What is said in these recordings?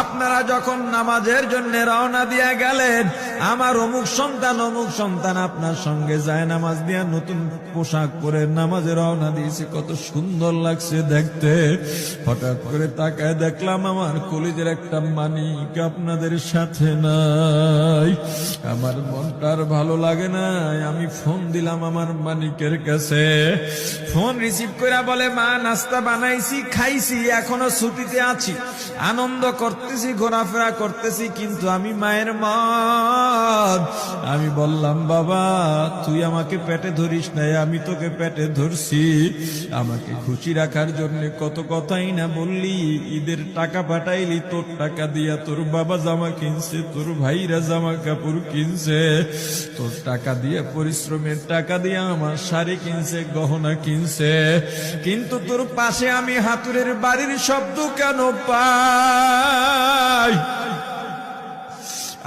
আপনারা যখন নামাজের জন্য রওনা দিয়ে গেলেন, আমার অমুক সন্তান আপনার সঙ্গে যায় নামাজ দিয়া নতুন পোশাক পরে নামাজে রওনা দিয়েছে, কত সুন্দর লাগছে দেখতে। হঠাৎ করে তাকায় দেখলাম আমার কলিজের একটা মানিক আপনাদের সাথে নাই। আমার মনটার ভালো লাগে না। আমি ফোন দিলাম আমার মানিকের কাছে। ফোন রিসিভ করে বলে, মা নাস্তা বানাইছি, খাইছি, এখনো ছুটিতে আছি, আনন্দ করতেছি, ঘোরাফেরা করতেছি, কিন্তু আমি মায়ের মন। আমি বললাম, বাবা তুই আমাকে পেটে ধরিস নাই, আমি তোকে পেটে ধরছি। আমাকে খুশি রাখার জন্য কত কথাই না বললি। ঈদের টাকা পাঠাইলি, তোর টাকা দিয়া তোর বাবা জামা কিনছে, তোর ভাইরা জামা কাপড় কিনছে, তোর টাকা দিয়ে পরিশ্রমের টাকা দিয়ে আমার শাড়ি কিনছে, গহনা কিনছে, কিন্তু তোর পাশে আমি হাতুড়ের বাড়ির শব্দ কেন পাই?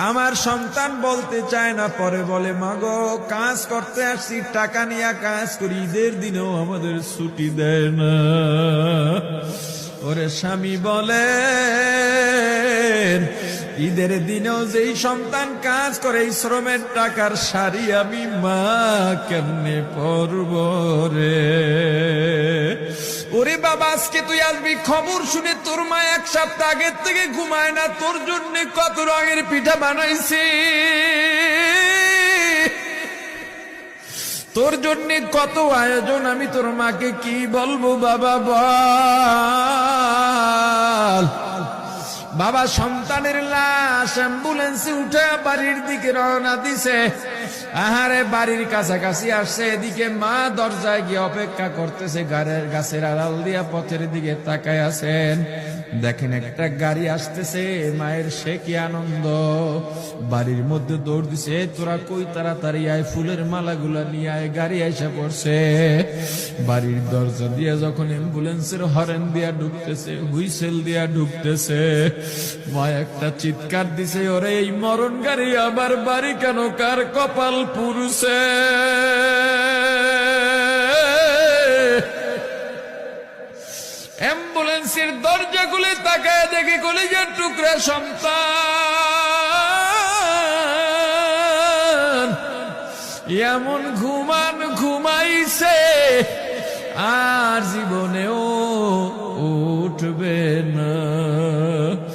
আমার সন্তান বলতে চায় না, পরে বলে, মাগো কাজ করতে আসছি, টাকা নিয়ে কাজ করি, ঈদের দিনেও আমাদের ছুটি দেয় না। ওরে স্বামী বলে, ঈদের দিনেও যেই সন্তান কাজ করে, এই শ্রমের টাকার শাড়ি আমি মা কেমনে পরব রে? ওরে বাবা, আজকে তুই আসবি, খবর শুনে তোর মা এক সপ্তাহ আগের থেকে ঘুমায় না, তোর জন্য কত রঙের পিঠা বানাইছি, তোর জন্য কত আয়োজন, আমি তোর মাকে কি বলবো বাবা বল। বাবা সন্তানের লাশ অ্যাম্বুলেন্সে উঠে বাড়ির দিকে রওনা দিছে। আহারে বাড়ির কাছাকাছি আসছে, এদিকে মা দরজায় গিয়ে অপেক্ষা করতেছে, গাছের আড়াল দিয়া পথের দিকে তাকায় আছেন। দেখেন একটা গাড়ি আসতেছে, মায়ের সে কি আনন্দ, বাড়ির মধ্যে দৌড় দিছে, তোরা কই তাড়াতাড়ি আয়, ফুলের মালাগুলা নিয়ে আয়, গাড়ি এসে পড়ছে। বাড়ির দরজা দিয়ে যখন অ্যাম্বুলেন্সের হরেন দিয়া ঢুকতেছে, হুইসেল দিয়া ঢুকতেছে, মা একটা চিৎকার দিছে, ওরে এই মরণ গাড়ি আবার বাড়ি কেন, কার কপাল পুরুষে? অ্যাম্বুলেন্সের দরজা খুলে তাকায় দেখি কলিজার টুকরা সন্তান এমন ঘুমাইছে, আর জীবনেও